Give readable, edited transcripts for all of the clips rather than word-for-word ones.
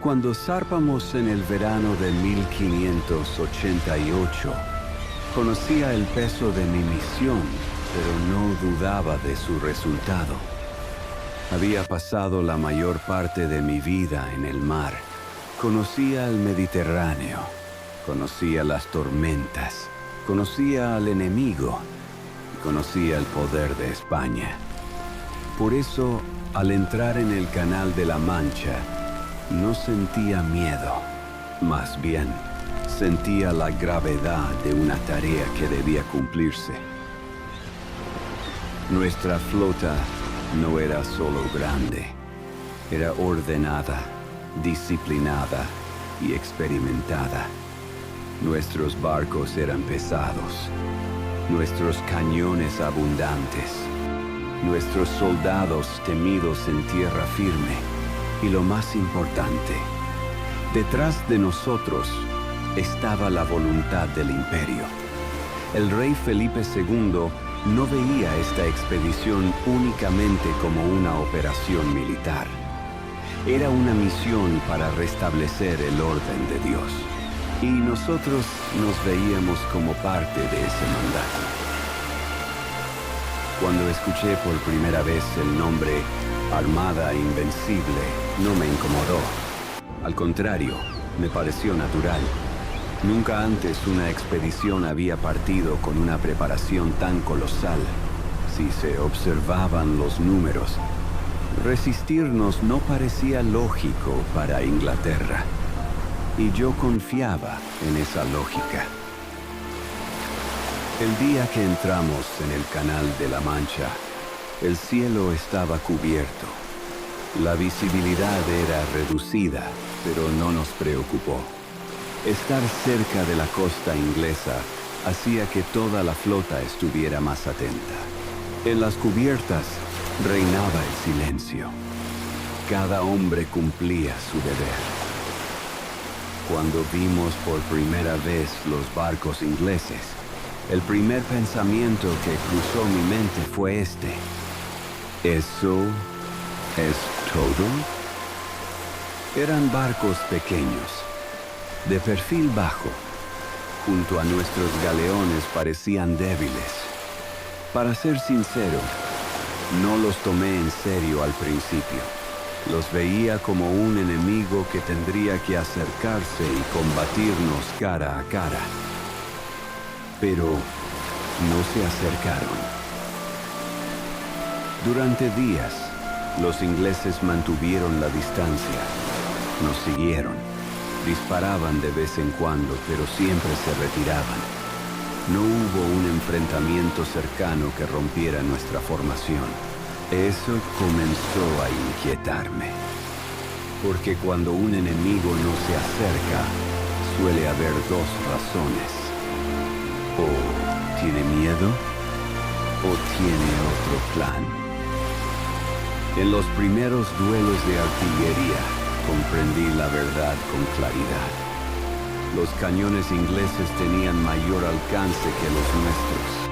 Cuando zarpamos en el verano de 1588, conocía el peso de mi misión, pero no dudaba de su resultado. Había pasado la mayor parte de mi vida en el mar. Conocía el Mediterráneo, conocía las tormentas, conocía al enemigo y conocía el poder de España. Por eso, al entrar en el Canal de la Mancha, no sentía miedo. Más bien, sentía la gravedad de una tarea que debía cumplirse. Nuestra flota no era solo grande, era ordenada, disciplinada y experimentada. Nuestros barcos eran pesados, nuestros cañones abundantes, nuestros soldados temidos en tierra firme y lo más importante, detrás de nosotros estaba la voluntad del imperio. El rey Felipe II no veía esta expedición únicamente como una operación militar. Era una misión para restablecer el orden de Dios. Y nosotros nos veíamos como parte de ese mandato. Cuando escuché por primera vez el nombre Armada Invencible, no me incomodó. Al contrario, me pareció natural. Nunca antes una expedición había partido con una preparación tan colosal. Si se observaban los números, resistirnos no parecía lógico para Inglaterra. Y yo confiaba en esa lógica. El día que entramos en el Canal de la Mancha, el cielo estaba cubierto. La visibilidad era reducida, pero no nos preocupó. Estar cerca de la costa inglesa hacía que toda la flota estuviera más atenta. En las cubiertas reinaba el silencio. Cada hombre cumplía su deber. Cuando vimos por primera vez los barcos ingleses, el primer pensamiento que cruzó mi mente fue este: ¿eso es todo? Eran barcos pequeños, de perfil bajo. Junto a nuestros galeones parecían débiles. Para ser sincero, no los tomé en serio al principio. Los veía como un enemigo que tendría que acercarse y combatirnos cara a cara. Pero no se acercaron. Durante días, los ingleses mantuvieron la distancia. Nos siguieron. Disparaban de vez en cuando, pero siempre se retiraban. No hubo un enfrentamiento cercano que rompiera nuestra formación. Eso comenzó a inquietarme. Porque cuando un enemigo no se acerca, suele haber dos razones. O tiene miedo, o tiene otro plan. En los primeros duelos de artillería, comprendí la verdad con claridad. Los cañones ingleses tenían mayor alcance que los nuestros.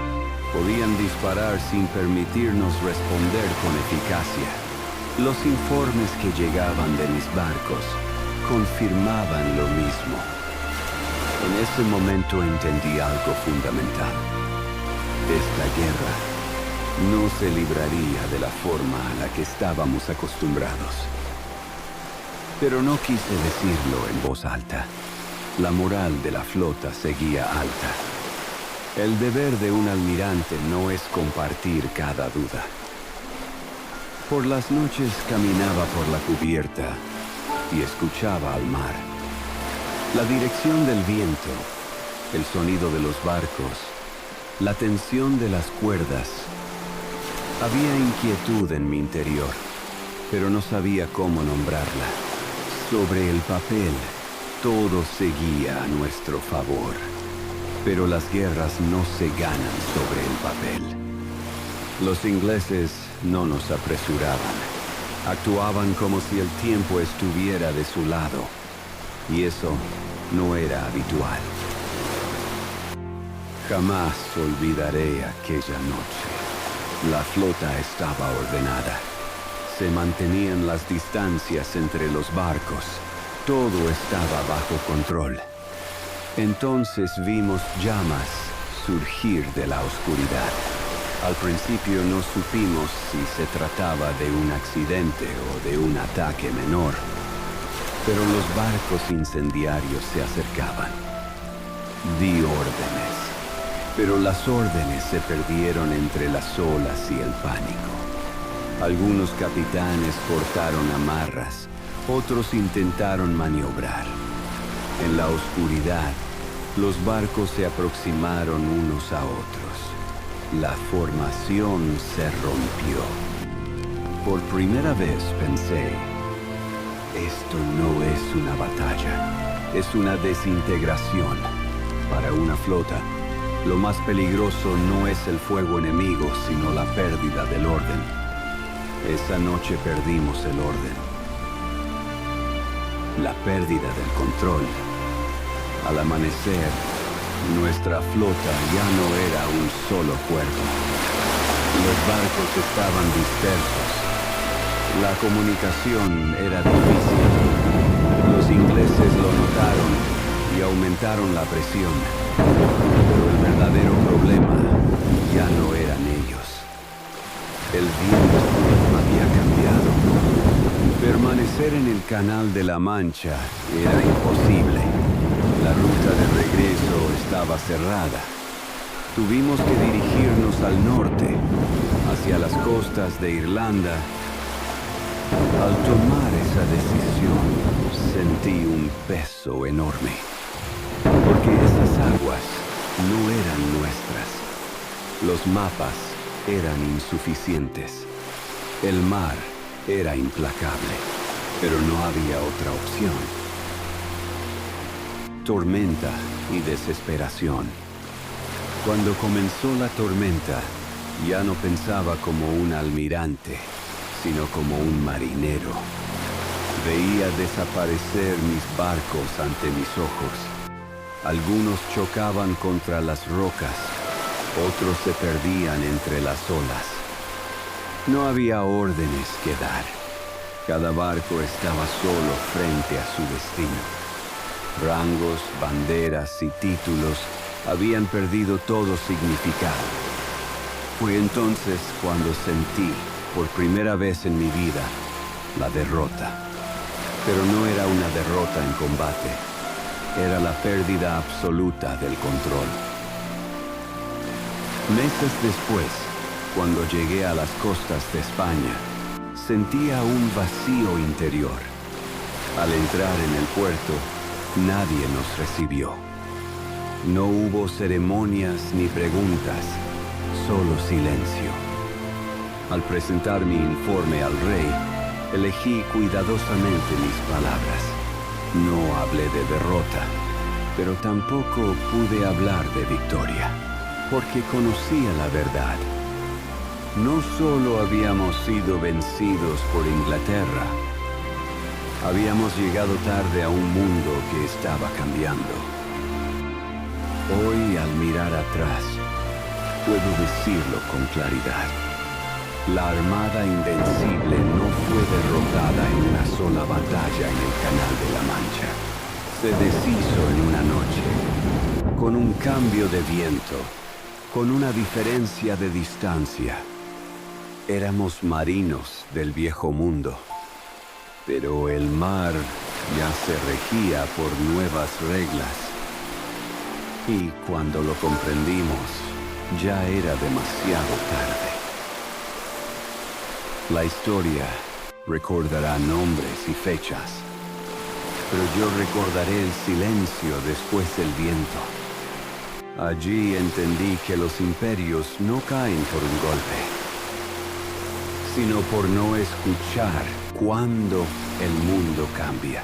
Podían disparar sin permitirnos responder con eficacia. Los informes que llegaban de mis barcos confirmaban lo mismo. En ese momento entendí algo fundamental. Esta guerra no se libraría de la forma a la que estábamos acostumbrados. Pero no quise decirlo en voz alta. La moral de la flota seguía alta. El deber de un almirante no es compartir cada duda. Por las noches caminaba por la cubierta y escuchaba al mar. La dirección del viento, el sonido de los barcos, la tensión de las cuerdas. Había inquietud en mi interior, pero no sabía cómo nombrarla. Sobre el papel, todo seguía a nuestro favor. Pero las guerras no se ganan sobre el papel. Los ingleses no nos apresuraban. Actuaban como si el tiempo estuviera de su lado. Y eso no era habitual. Jamás olvidaré aquella noche. La flota estaba ordenada. Se mantenían las distancias entre los barcos. todo estaba bajo control. Entonces vimos llamas surgir de la oscuridad. Al principio no supimos si se trataba de un accidente o de un ataque menor, pero los barcos incendiarios se acercaban. Di órdenes, pero las órdenes se perdieron entre las olas y el pánico. Algunos capitanes cortaron amarras, otros intentaron maniobrar. En la oscuridad, los barcos se aproximaron unos a otros. La formación se rompió. Por primera vez pensé, esto no es una batalla, es una desintegración. Para una flota, lo más peligroso no es el fuego enemigo, sino la pérdida del orden. Esa noche perdimos el orden. La pérdida del control. Al amanecer, nuestra flota ya no era un solo cuerpo. Los barcos estaban dispersos. La comunicación era difícil. Los ingleses lo notaron y aumentaron la presión. Pero el verdadero problema ya no eran ellos. El viento había cambiado. Permanecer en el Canal de la Mancha era imposible. La ruta de regreso estaba cerrada. Tuvimos que dirigirnos al norte, hacia las costas de Irlanda. Al tomar esa decisión, sentí un peso enorme, porque esas aguas no eran nuestras. Los mapas eran insuficientes. El mar era implacable, pero no había otra opción. Tormenta y desesperación. Cuando comenzó la tormenta, ya no pensaba como un almirante, sino como un marinero. Veía desaparecer mis barcos ante mis ojos. Algunos chocaban contra las rocas, otros se perdían entre las olas. No había órdenes que dar. Cada barco estaba solo frente a su destino. Rangos, banderas y títulos habían perdido todo significado. Fue entonces cuando sentí, por primera vez en mi vida, la derrota. Pero no era una derrota en combate. Era la pérdida absoluta del control. Meses después, cuando llegué a las costas de España, sentía un vacío interior. Al entrar en el puerto, nadie nos recibió. No hubo ceremonias ni preguntas, solo silencio. Al presentar mi informe al rey, elegí cuidadosamente mis palabras. No hablé de derrota, pero tampoco pude hablar de victoria, porque conocía la verdad. No solo habíamos sido vencidos por Inglaterra, habíamos llegado tarde a un mundo que estaba cambiando. Hoy, al mirar atrás, puedo decirlo con claridad. La Armada Invencible no fue derrotada en una sola batalla en el Canal de la Mancha. Se deshizo en una noche, con un cambio de viento, con una diferencia de distancia. Éramos marinos del viejo mundo, pero el mar ya se regía por nuevas reglas. Y cuando lo comprendimos, ya era demasiado tarde. La historia recordará nombres y fechas, pero yo recordaré el silencio después del viento. Allí entendí que los imperios no caen por un golpe, sino por no escuchar cuando el mundo cambia.